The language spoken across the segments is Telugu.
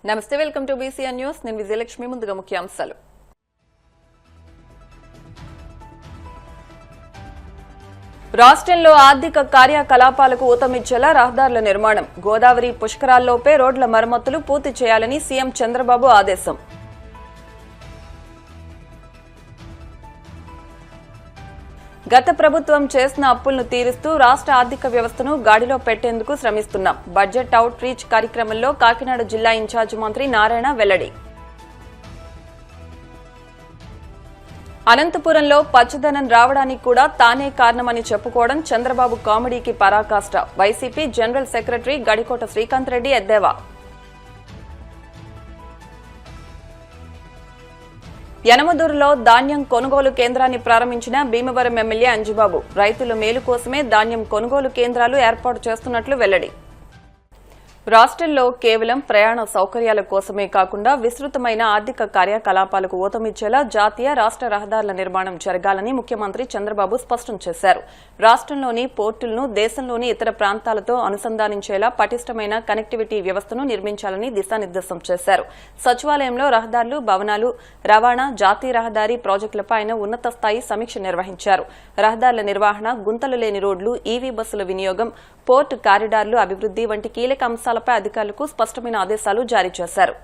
నమస్తే, వెల్కమ్ టు బీసీఎన్ న్యూస్. నేను విజయలక్ష్మి. ముందుగా ముఖ్యాంశాలు. రాష్ట్రంలో ఆర్థిక కార్యకలాపాలకు ఊతమిచ్చేలా రహదారుల నిర్మాణం, గోదావరి పుష్కరాల్లోపే రోడ్ల మరమ్మతులు పూర్తి చేయాలని సీఎం చంద్రబాబు ఆదేశం. గత ప్రభుత్వం చేసిన అప్పులను తీరుస్తూ రాష్ట్ర ఆర్థిక వ్యవస్థను గాడిలో పెట్టేందుకు శ్రమిస్తున్నాం. బడ్జెట్ అవుట్ రీచ్ కార్యక్రమంలో కాకినాడ జిల్లా ఇన్ఛార్జి మంత్రి నారాయణ వెల్లడి. అనంతపురంలో పచ్చదనం రావడానికి కూడా తానే కారణమని చెప్పుకోవడం చంద్రబాబు కామెడీకి పరాకాష్ట. YCP general secretary Gadikota Srikanth Reddy ఎద్దేవా. యనమదూరులో ధాన్యం కొనుగోలు కేంద్రాన్ని ప్రారంభించిన భీమవరం ఎమ్మెల్యే అంజిబాబు. రైతుల మేలు కోసమే ధాన్యం కొనుగోలు కేంద్రాలు ఏర్పాటు చేస్తున్నట్లు వెల్లడి. రాష్ట్రంలో కేవలం ప్రయాణ సౌకర్యాల కోసమే కాకుండా విస్తృతమైన ఆర్థిక కార్యకలాపాలకు ఊతమిచ్చేలా జాతీయ రాష్ట్ర రహదారుల నిర్మాణం జరగాలని ముఖ్యమంత్రి చంద్రబాబు స్పష్టం చేశారు. రాష్ట్రంలోని పోర్టులను దేశంలోని ఇతర ప్రాంతాలతో అనుసంధానించేలా పటిష్టమైన కనెక్టివిటీ వ్యవస్థను నిర్మించాలని దిశానిర్దేశం చేశారు. సచివాలయంలో రహదారులు, భవనాలు, రవాణా, జాతీయ రహదారి ప్రాజెక్టులపై ఆయన ఉన్నత స్థాయి సమీక్ష నిర్వహించారు. రహదారుల నిర్వహణ, గుంతలు లేని రోడ్లు, ఈవీ బస్సుల వినియోగం, పోర్టు కారిడార్లు అభివృద్ది వంటి కీలక అంశాలపై అధికారులకు స్పష్టమైన ఆదేశాలు జారీ చేశారు.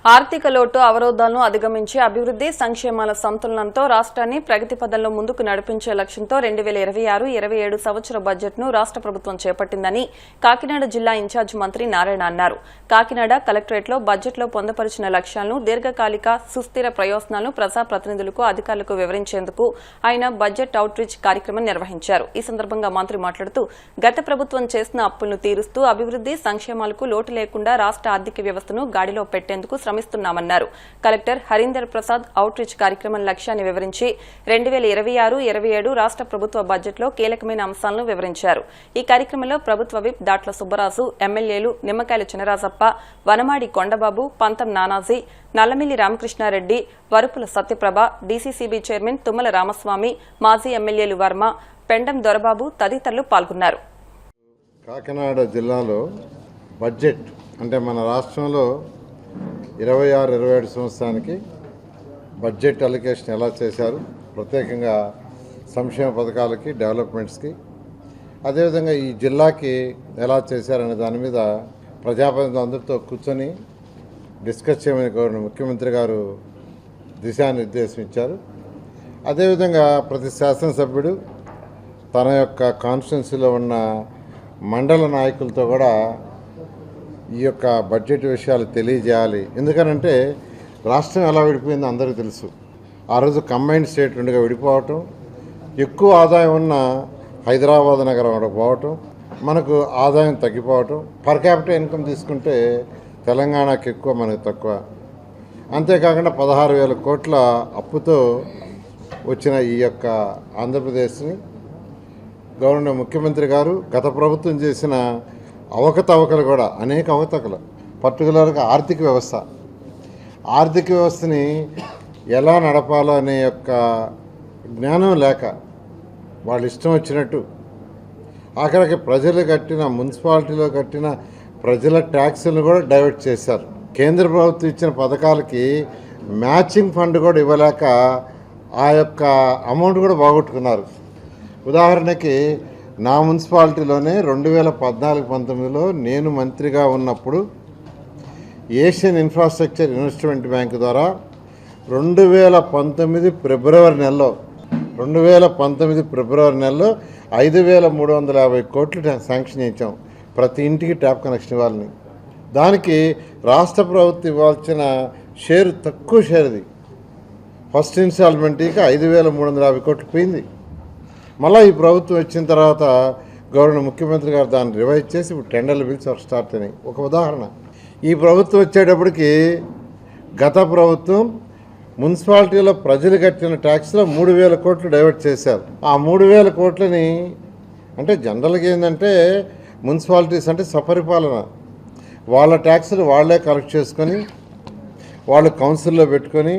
ఆర్థిక లోటు అవరోధాలను అధిగమించి అభివృద్ది సంక్షేమాల సంతులనంతో రాష్ట్రాన్ని ప్రగతి పథంలో ముందుకు నడిపించే లక్ష్యంతో 2026-27 సంవత్సర బడ్జెట్ను రాష్ట్ర ప్రభుత్వం చేపట్టిందని కాకినాడ జిల్లా ఇన్ఛార్జి మంత్రి నారాయణ అన్నారు. కాకినాడ కలెక్టరేట్లో బడ్జెట్లో పొందుపరిచిన లక్ష్యాలను, దీర్ఘకాలిక సుస్థిర ప్రయోజనాలను ప్రజాప్రతినిధులకు, అధికారులకు వివరించేందుకు ఆయన బడ్జెట్ అవుట్ రీచ్ కార్యక్రమం నిర్వహించారు. ఈ సందర్భంగా మంత్రి మాట్లాడుతూ గత ప్రభుత్వం చేసిన అప్పులను తీరుస్తూ అభివృద్ది సంక్షేమాలకు లోటు లేకుండా రాష్ట్ర ఆర్థిక వ్యవస్థను గాడిలో పెట్టేందుకు శ్రమిస్తున్నామన్నారు. Collector Harinder Prasad outreach కార్యక్రమం లక్ష్యాన్ని వివరించి 2026-27 రాష్ట్ర ప్రభుత్వ బడ్జెట్లో కీలకమైన అంశాలను వివరించారు. ఈ కార్యక్రమంలో ప్రభుత్వ విప్ దాట్ల సుబ్బరాజు, ఎమ్మెల్యేలు నిమ్మకాయల చినరాజప్ప, వనమాడి కొండబాబు, పంతం నానాజీ, నల్లమిల్లి రామకృష్ణారెడ్డి, వరుపుల సత్యప్రభ, డీసీసీబీ చైర్మన్ తుమ్మల రామస్వామి, మాజీ ఎమ్మెల్యేలు వర్మ, పెండం దొరబాబు తదితరులు పాల్గొన్నారు. కాకినాడ జిల్లాలో బడ్జెట్ అంటే మన రాష్ట్రంలో 26-27 సంవత్సరానికి బడ్జెట్ అలొకేషన్ ఎలా చేశారు, ప్రత్యేకంగా సంక్షేమ పథకాలకి, డెవలప్మెంట్స్కి, అదేవిధంగా ఈ జిల్లాకి ఎలా చేశారనే దాని మీద ప్రజాప్రతినిధులు అందరితో కూర్చొని డిస్కస్ చేయమని కోరిన ముఖ్యమంత్రి గారు దిశానిర్దేశం ఇచ్చారు. అదేవిధంగా ప్రతి శాసనసభ్యుడు తన యొక్క కాన్స్టిట్యున్సీలో ఉన్న మండల నాయకులతో కూడా ఈ యొక్క బడ్జెట్ విషయాలు తెలియజేయాలి. ఎందుకనంటే రాష్ట్రం ఎలా విడిపోయిందో అందరికీ తెలుసు. ఆ రోజు కంబైన్డ్ స్టేట్ రెండుగా విడిపోవటం, ఎక్కువ ఆదాయం ఉన్న హైదరాబాద్ నగరం పోవటం, మనకు ఆదాయం తగ్గిపోవటం, పర్ క్యాపిటల్ ఇన్కమ్ తీసుకుంటే తెలంగాణకి ఎక్కువ, మనకు తక్కువ. అంతేకాకుండా 16,000 కోట్ల అప్పుతో వచ్చిన ఈ యొక్క ఆంధ్రప్రదేశ్ని గవర్నర్ ముఖ్యమంత్రి గారు గత ప్రభుత్వం చేసిన అవకతవకలు కూడా అనేక అవకతవకలు, పర్టికులర్గా ఆర్థిక వ్యవస్థని ఎలా నడపాలో అనే యొక్క జ్ఞానం లేక వాళ్ళు ఇష్టం వచ్చినట్టు ఆఖరికి ప్రజలు కట్టిన, మున్సిపాలిటీలో కట్టిన ప్రజల ట్యాక్సులను కూడా డైవర్ట్ చేశారు. కేంద్ర ప్రభుత్వం ఇచ్చిన పథకాలకి మ్యాచింగ్ ఫండ్ కూడా ఇవ్వలేక ఆ యొక్క అమౌంట్ కూడా బాగొట్టుకున్నారు. ఉదాహరణకి నా మున్సిపాలిటీలోనే 2014-19లో నేను మంత్రిగా ఉన్నప్పుడు ఏషియన్ ఇన్ఫ్రాస్ట్రక్చర్ ఇన్వెస్ట్మెంట్ బ్యాంక్ ద్వారా 2019 ఫిబ్రవరి నెలలో 5,350 కోట్లు శాంక్షన్ చేయించాం. ప్రతి ఇంటికి ట్యాప్ కనెక్షన్ ఇవ్వాలని. దానికి రాష్ట్ర ప్రభుత్వం ఇవ్వాల్సిన షేరు తక్కువ షేర్ది. ఫస్ట్ ఇన్స్టాల్మెంట్కి 5,350 కోట్లు పోయింది. మళ్ళీ ఈ ప్రభుత్వం వచ్చిన తర్వాత గవర్నర్ ముఖ్యమంత్రి గారు దాన్ని రివైజ్ చేసి ఇప్పుడు టెండర్లు పిలిచి స్టార్ట్ అయినాయి. ఒక ఉదాహరణ, ఈ ప్రభుత్వం వచ్చేటప్పటికి గత ప్రభుత్వం మున్సిపాలిటీలో ప్రజలు కట్టిన ట్యాక్స్లో 3,000 కోట్లు డైవర్ట్ చేశారు. ఆ 3,000 కోట్లని అంటే జనరల్గా ఏంటంటే మున్సిపాలిటీస్ అంటే స్వపరిపాలన, వాళ్ళ ట్యాక్స్లు వాళ్లే కలెక్ట్ చేసుకొని వాళ్ళు కౌన్సిల్లో పెట్టుకొని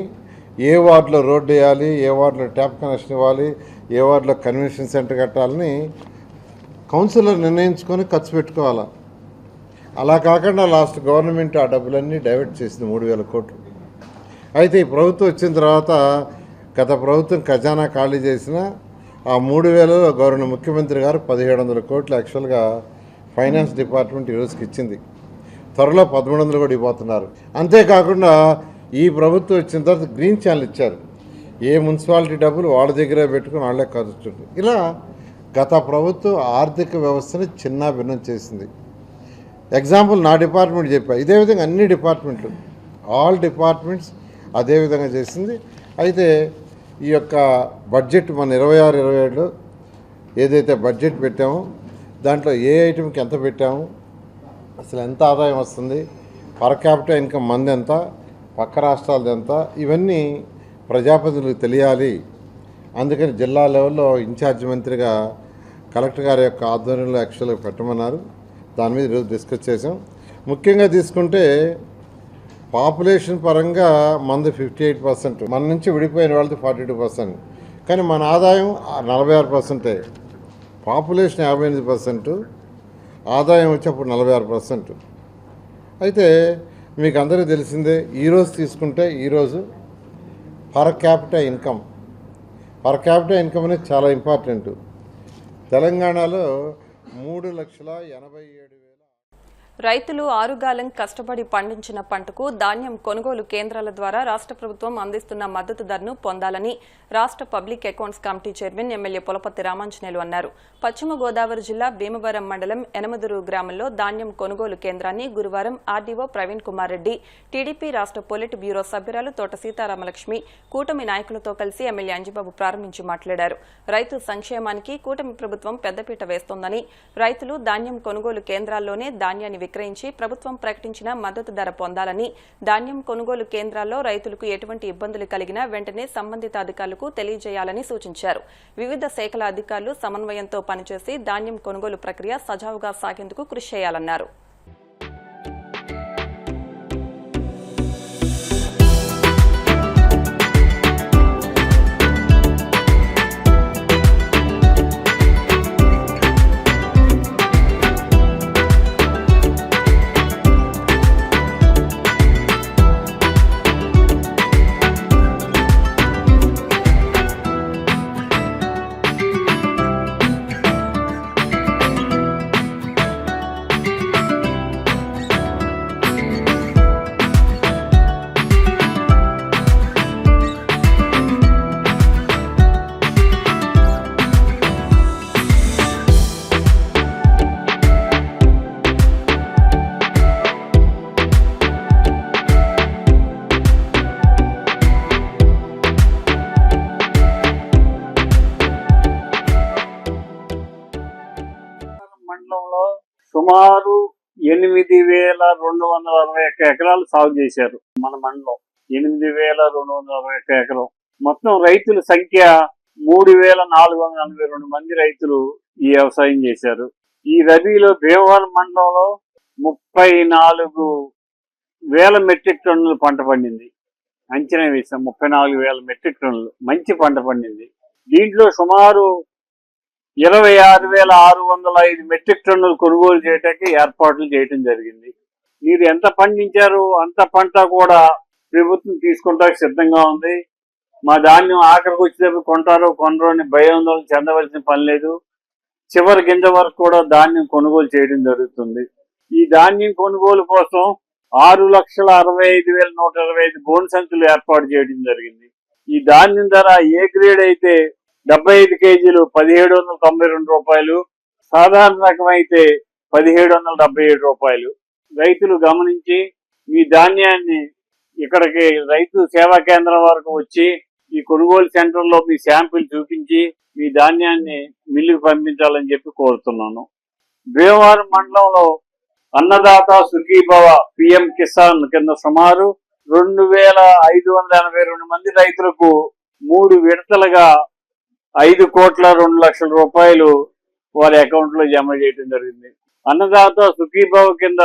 ఏ వార్డులో రోడ్డు వేయాలి, ఏ వార్డులో ట్యాప్ కనెక్షన్ ఇవ్వాలి, ఏ వార్డులో కన్వెన్షన్ సెంటర్ కట్టాలని కౌన్సిలర్ నిర్ణయించుకొని ఖర్చు పెట్టుకోవాలి. అలా కాకుండా లాస్ట్ గవర్నమెంట్ ఆ డబ్బులన్నీ డైవర్ట్ చేసింది 3,000 కోట్లు. అయితే ఈ ప్రభుత్వం వచ్చిన తర్వాత గత ప్రభుత్వం ఖజానా ఖాళీ చేసిన ఆ 3,000లో గవర్నర్ ముఖ్యమంత్రి గారు 1,700 కోట్లు యాక్చువల్గా ఫైనాన్స్ డిపార్ట్మెంట్ ఈరోజుకి ఇచ్చింది. త్వరలో 1,300 కూడా ఇవ్వబోతున్నారు. అంతేకాకుండా ఈ ప్రభుత్వం వచ్చిన తర్వాత గ్రీన్ ఛానల్ ఇచ్చారు. ఏ మున్సిపాలిటీ డబ్బులు వాళ్ళ దగ్గరే పెట్టుకుని వాళ్ళే ఖర్చు. ఇలా గత ప్రభుత్వం ఆర్థిక వ్యవస్థని చిన్న భిన్నం చేసింది. ఎగ్జాంపుల్ నా డిపార్ట్మెంట్ చెప్పా, ఇదే విధంగా అన్ని డిపార్ట్మెంట్లు ఆల్ డిపార్ట్మెంట్స్ అదే విధంగా చేసింది. అయితే ఈ యొక్క బడ్జెట్ మన 26-27లో ఏదైతే బడ్జెట్ పెట్టామో దాంట్లో ఏ ఐటెంకి ఎంత పెట్టాము, అసలు ఎంత ఆదాయం వస్తుంది, పర్ క్యాపిటల్ ఇన్కమ్ మంది ఎంత, పక్క రాష్ట్రాలది ఎంత, ఇవన్నీ ప్రజాప్రతినిధులకు తెలియాలి. అందుకని జిల్లా లెవెల్లో ఇన్ఛార్జ్ మంత్రిగా కలెక్టర్ గారి యొక్క ఆధ్వర్యంలో యాక్చువల్గా పెట్టమన్నారు. దాని మీద ఈరోజు డిస్కస్ చేసాం. ముఖ్యంగా తీసుకుంటే పాపులేషన్ పరంగా మనది 58%, మన నుంచి విడిపోయిన వాళ్ళది 42%, కానీ మన ఆదాయం 46%. పాపులేషన్ 58%, ఆదాయం వచ్చేప్పుడు 46%. అయితే మీకు అందరికీ తెలిసిందే, ఈరోజు తీసుకుంటే ఈరోజు పర్ క్యాపిటల్ ఇన్కమ్ అనేది చాలా ఇంపార్టెంట్. తెలంగాణలో 3,87,000. రైతులు ఆరుగాలం కష్టపడి పండించిన పంటకు ధాన్యం కొనుగోలు కేంద్రాల ద్వారా రాష్ట్ర ప్రభుత్వం అందిస్తున్న మద్దతు ధరను పొందాలని రాష్ట్ర public accounts committee chairman MLA Pulaparthi Ramanjaneyulu అన్నారు. పశ్చిమ గోదావరి జిల్లా భీమవరం మండలం ఎనమదురు గ్రామంలో ధాన్యం కొనుగోలు కేంద్రాన్ని గురువారం ఆర్డీఓ ప్రవీణ్ కుమార్ రెడ్డి, టీడీపీ రాష్ట్ర పొలిట్ బ్యూరో సభ్యురాలు తోట సీతారామలక్ష్మి, కూటమి నాయకులతో కలిసి ఎమ్మెల్యే అంజిబాబు ప్రారంభించి మాట్లాడారు. రైతు సంక్షేమానికి కూటమి ప్రభుత్వం పెద్దపీట వేస్తోందని, రైతులు ధాన్యం కొనుగోలు కేంద్రాల్లోనే ధాన్యాన్ని విక్రయించి ప్రభుత్వం ప్రకటించిన మద్దతు ధర పొందాలని, ధాన్యం కొనుగోలు కేంద్రాల్లో రైతులకు ఎటువంటి ఇబ్బందులు కలిగినా వెంటనే సంబంధిత అధికారులకు తెలియజేయాలని సూచించారు. వివిధ శాఖల అధికారులు సమన్వయంతో పనిచేసి ధాన్యం కొనుగోలు ప్రక్రియ సజావుగా సాగేందుకు కృషి చేయాలన్నారు. మండలంలో సుమారు 8,261 ఎకరాలు సాగు చేశారు. మన మండలం 8,261 ఎకరం. మొత్తం రైతుల సంఖ్య 3,442 మంది రైతులు ఈ వ్యవసాయం చేశారు. ఈ రబీలో భీమవరం మండలంలో 34,000 మెట్రిక్ టన్నులు పంట పండింది. అంచనా వేసాం 34,000 మెట్రిక్ టన్నులు మంచి పంట పండింది. దీంట్లో సుమారు 26,605 మెట్రిక్ టన్నులు కొనుగోలు చేయడానికి ఏర్పాట్లు చేయడం జరిగింది. మీరు ఎంత పండించారు అంత పంట కూడా ప్రభుత్వం తీసుకుంటానికి సిద్ధంగా ఉంది. మా ధాన్యం ఆఖరికి వచ్చేటప్పుడు కొంటారో కొనరో అని భయాందోళన చెందవలసిన పని లేదు. చివరి గింజ వరకు కూడా ధాన్యం కొనుగోలు చేయడం జరుగుతుంది. ఈ ధాన్యం కొనుగోలు కోసం 6,65,125 గోను సంచులు ఏర్పాటు చేయడం జరిగింది. ఈ ధాన్యం ధర ఏ గ్రేడ్ అయితే 75 కేజీలు 1,792 రూపాయలు, సాధారణ రకం అయితే 1,777 రూపాయలు. రైతులు గమనించి మీ ధాన్యాన్ని ఇక్కడికి రైతు సేవా కేంద్రం వరకు వచ్చి ఈ కొనుగోలు సెంటర్లో మీ శాంపిల్ చూపించి మీ ధాన్యాన్ని మిల్లుకు పంపించాలని చెప్పి కోరుతున్నాను. భీమవరం మండలంలో అన్నదాత సుఖీభవ పిఎం కిసాన్ కింద సుమారు 2,582 మంది రైతులకు 3 విడతలుగా 5,02,00,000 రూపాయలు వారి అకౌంట్ లో జమ చేయడం జరిగింది. అన్నదాత సుఖీభవ కింద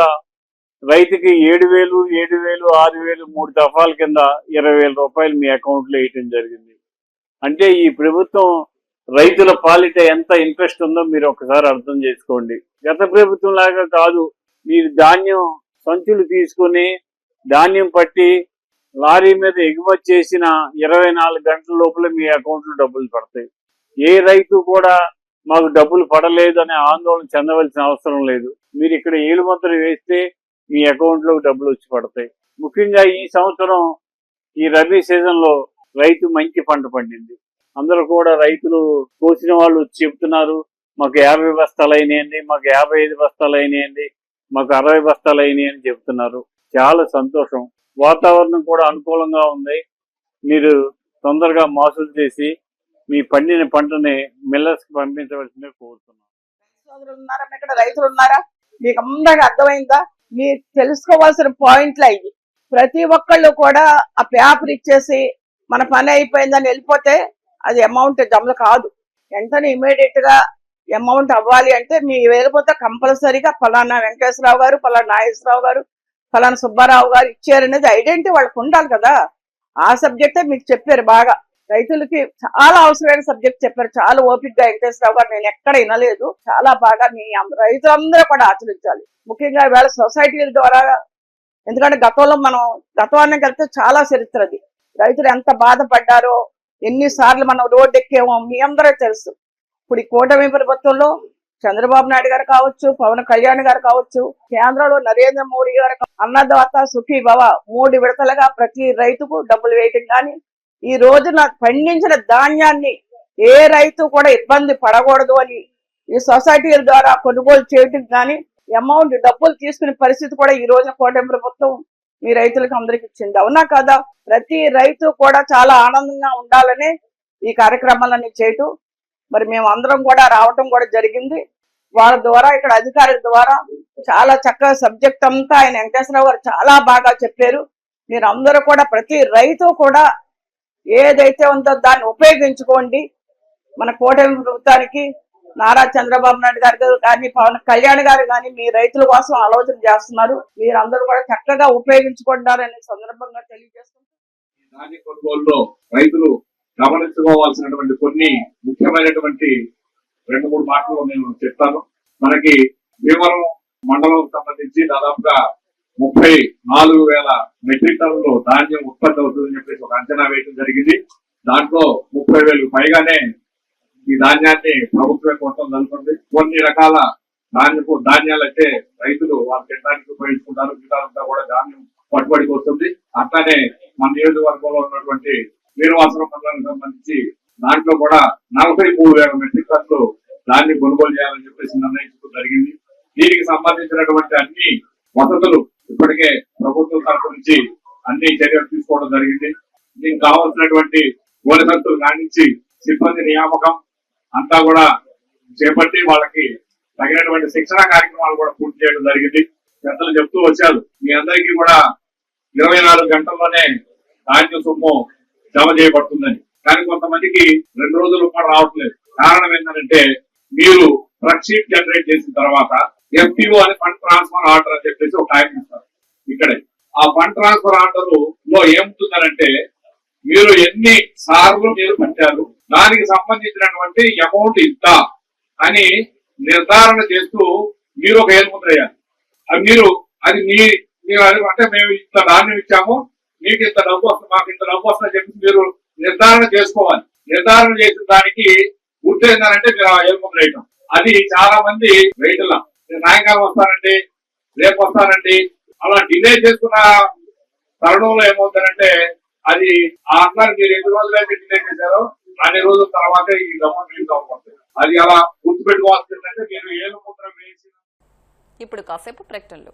రైతుకి 7,000, 7,000, 6,000 3 దఫాల కింద 20,000 రూపాయలు మీ అకౌంట్ లో వేయటం జరిగింది. అంటే ఈ ప్రభుత్వం రైతుల పాలిట ఎంత ఇంట్రెస్ట్ ఉందో మీరు ఒకసారి అర్థం చేసుకోండి. గత ప్రభుత్వం లాగా కాదు, మీరు ధాన్యం సంచులు తీసుకుని ధాన్యం పట్టి లారీ మీద ఎగుమతి చేసిన 24 గంటల లోపల మీ అకౌంట్లో డబ్బులు పడతాయి. ఏ రైతు కూడా మాకు డబ్బులు పడలేదు అనే ఆందోళన చెందవలసిన అవసరం లేదు. మీరు ఇక్కడ ఏలుముద్ర వేస్తే మీ అకౌంట్లోకి డబ్బులు వచ్చి పడతాయి. ముఖ్యంగా ఈ సంవత్సరం ఈ రబీ సీజన్లో రైతు మంచి పంట పండింది. అందరూ కూడా రైతులు కోసిన వాళ్ళు వచ్చి చెప్తున్నారు, మాకు 50 బస్తాలు అయినాయండి, మాకు 55 బస్తాలు అయినాయండి, మాకు 60 బస్తాలు అయినాయి అని చెప్తున్నారు. చాలా సంతోషం. వాతావరణం కూడా అనుకూలంగా ఉంది. మీరు తొందరగా మోసం చేసి మీ పండిన పంటని మిల్లర్స్ కి పంపించవలసిందే కోరుతున్నాం. ఇక్కడ రైతులు ఉన్నారా? మీకు అందరికి అర్థమైందా? మీరు తెలుసుకోవాల్సిన పాయింట్లు అయ్యి ప్రతి ఒక్కళ్ళు కూడా ఆ పేపర్ ఇచ్చేసి మన పని అయిపోయిందని వెళ్ళిపోతే అది అమౌంట్ జమ కాదు. వెంటనే ఇమీడియట్ గా అమౌంట్ అవ్వాలి అంటే మీ వెళ్ళిపోతే కంపల్సరీగా ఫలానా వెంకటేశ్వరరావు గారు, ఫలానా నాగేశ్వరరావు గారు, ఫలానా సుబ్బారావు గారు ఇచ్చారనేది ఐడెంటిటీ వాళ్ళకు ఉండాలి కదా. ఆ సబ్జెక్టే మీకు చెప్పారు. బాగా రైతులకి చాలా అవసరమైన సబ్జెక్ట్ చెప్పారు. చాలా ఓపిక్ గా వెంకటేశ్వరరావు గారు నేను ఎక్కడ వినలేదు. చాలా బాగా మీ రైతులందరూ కూడా ఆచరించాలి. ముఖ్యంగా ఇవాళ సొసైటీల ద్వారా, ఎందుకంటే గతంలో మనం గతానికి వెళ్తే చాలా చరిత్రది. రైతులు ఎంత బాధపడ్డారో, ఎన్నిసార్లు మనం రోడ్డు ఎక్కేమో మీ అందరూ తెలుసు. ఇప్పుడు ఈ కూటమి ప్రభుత్వంలో చంద్రబాబు నాయుడు గారు కావచ్చు, పవన్ కళ్యాణ్ గారు కావచ్చు, కేంద్రంలో నరేంద్ర మోడీ గారు అన్నదాత సుఖీ భవ 3 విడతలుగా ప్రతి రైతుకు డబ్బులు వేయటం కానీ, ఈ రోజున పండించిన ధాన్యాన్ని ఏ రైతు కూడా ఇబ్బంది పడకూడదు అని ఈ సొసైటీల ద్వారా కొనుగోలు చేయటం కానీ, అమౌంట్ డబ్బులు తీసుకునే పరిస్థితి కూడా ఈ రోజున కూటమి ప్రభుత్వం మీ రైతులకు అందరికి ఇచ్చింది. అవునా కదా? ప్రతి రైతు కూడా చాలా ఆనందంగా ఉండాలని ఈ కార్యక్రమాలన్నీ చేయటం, మరి మేము అందరం కూడా రావటం కూడా జరిగింది. వాళ్ళ ద్వారా, ఇక్కడ అధికారుల ద్వారా చాలా చక్కగా సబ్జెక్ట్ అంతా ఆయన వెంకటేశ్వరరావు గారు చాలా బాగా చెప్పారు. మీరు అందరూ కూడా ప్రతి రైతు కూడా ఏదైతే ఉందో దాన్ని ఉపయోగించుకోండి. మన కూటమి ప్రభుత్వానికి నారా చంద్రబాబు నాయుడు గారు కానీ, పవన్ కళ్యాణ్ గారు కానీ మీ రైతుల కోసం ఆలోచన చేస్తున్నారు. మీరు అందరూ కూడా చక్కగా ఉపయోగించుకుంటారనే సందర్భంగా తెలియజేస్తున్నారు. ధాన్య కొనుగోలులో రైతులు గమనించుకోవాల్సినటువంటి కొన్ని ముఖ్యమైనటువంటి 2-3 మాటలు నేను చెప్తాను. మనకి భీమవరం మండలం సంబంధించి దాదాపుగా 34,000 మెట్రిక్ టన్నులు ధాన్యం ఉత్పత్తి అవుతుందని చెప్పేసి ఒక అంచనా వేయడం జరిగింది. దాంట్లో 30,000 పైగానే ఈ ధాన్యాన్ని ప్రభుత్వమే కొట్టడం జరుగుతుంది. కొన్ని రకాల ధాన్యాలు అయితే రైతులు వాళ్ళు తినడానికి ఉపయోగించుకుంటారు. మిగతాదంతా కూడా ధాన్యం పట్టుబడికి వస్తుంది. అట్లానే మన నియోజకవర్గంలో ఉన్నటువంటి వీరవాసరం మండలానికి సంబంధించి దాంట్లో కూడా 43,000 మెట్రిక్ టన్నులు దాన్ని కొనుగోలు చేయాలని చెప్పేసి నిర్ణయించడం జరిగింది. దీనికి సంబంధించినటువంటి అన్ని వసతులు ఇప్పటికే ప్రభుత్వం తరఫు నుంచి అన్ని చర్యలు తీసుకోవడం జరిగింది. దీనికి కావాల్సినటువంటి గోనెసంతులు కానించి సిబ్బంది నియామకం అంతా కూడా చేపట్టి వాళ్ళకి తగినటువంటి శిక్షణ కార్యక్రమాలు కూడా పూర్తి చేయడం జరిగింది. పెద్దలు చెప్తూ వచ్చారు, మీ అందరికీ కూడా 24 గంటల్లోనే ధాన్య సొమ్ము జమ చేయబడుతుందని. కానీ కొంతమందికి 2 రోజులు కూడా రావట్లేదు. కారణం ఏంటంటే మీరు ట్రక్ షీట్ జనరేట్ చేసిన తర్వాత FTO అని ఫండ్ ట్రాన్స్ఫర్ ఆర్డర్ అని చెప్పేసి ఒక టైం ఇస్తారు. ఇక్కడే ఆ ఫండ్ ట్రాన్స్ఫర్ ఆర్డర్ లో ఏముంటుందనంటే మీరు ఎన్ని సార్లు మీరు పట్టారు, దానికి సంబంధించినటువంటి అమౌంట్ ఇంత అని నిర్ధారణ చేస్తూ మీరు ఒక ఏలుముద్ర వేయాలి. మీరు అది మీరు అంటే మేము ఇంత ధాన్యం ఇచ్చాము, మీకు ఇంత డబ్బు వస్తుంది, మాకు ఇంత డబ్బు వస్తుందని చెప్పి మీరు నిర్ధారణ చేసుకోవాలి. నిర్ధారణ చేసిన దానికి గుర్తు ఏంటంటే మీరు ఆ ఏలుముద్ర వేయటం. అది చాలా మంది రైతుల సాయంకాలం వస్తానండి, రేపు వస్తానండి అలా డిలే చేసుకున్న తరుణంలో ఏమవుతారంటే అది అట్లా మీరు ఎన్ని రోజులైతే డిలే చేశారో అన్ని రోజుల తర్వాత ఈ డబ్బులు రిలీజ్ అవ్వబడుతుంది. అది అలా గుర్తుపెట్టుకోవాల్సిందంటే మీరు ఏలుముద్ర వేసి. ఇప్పుడు కాసేపు ప్రకటనలు.